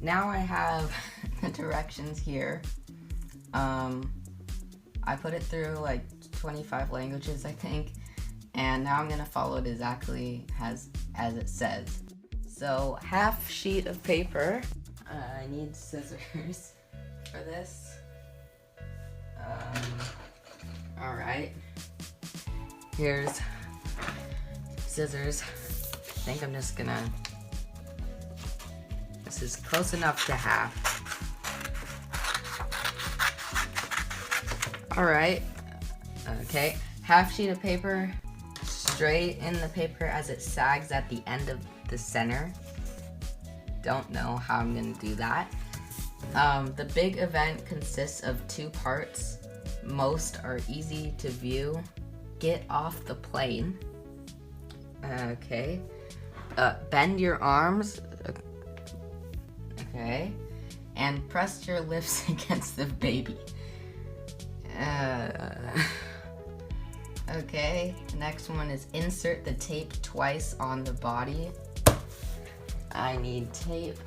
now I have the directions here. I put it through like 25 languages, I think, and now I'm gonna follow it exactly as it says. So, half sheet of paper. I need scissors for this. Alright. Here's scissors. I think I'm just gonna... This is close enough to half. Alright. Okay. Half sheet of paper. Straight in the paper as it sags at the end of the center. Don't know how I'm gonna do that. The big event consists of 2 parts. Most are easy to view. Get off the plane. Okay. Bend your arms. Okay. And press your lips against the baby. Okay. The next one is insert the tape twice on the body. I need tape.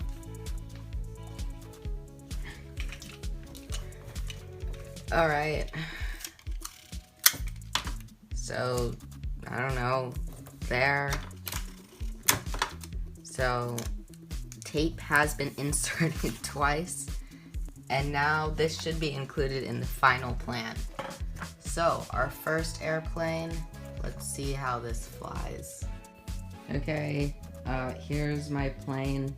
Alright. So, I don't know, there. So, tape has been inserted twice, and now this should be included in the final plan. So, our first airplane, let's see how this flies. Okay, here's my plane.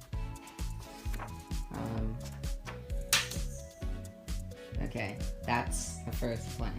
Okay, that's the first plane.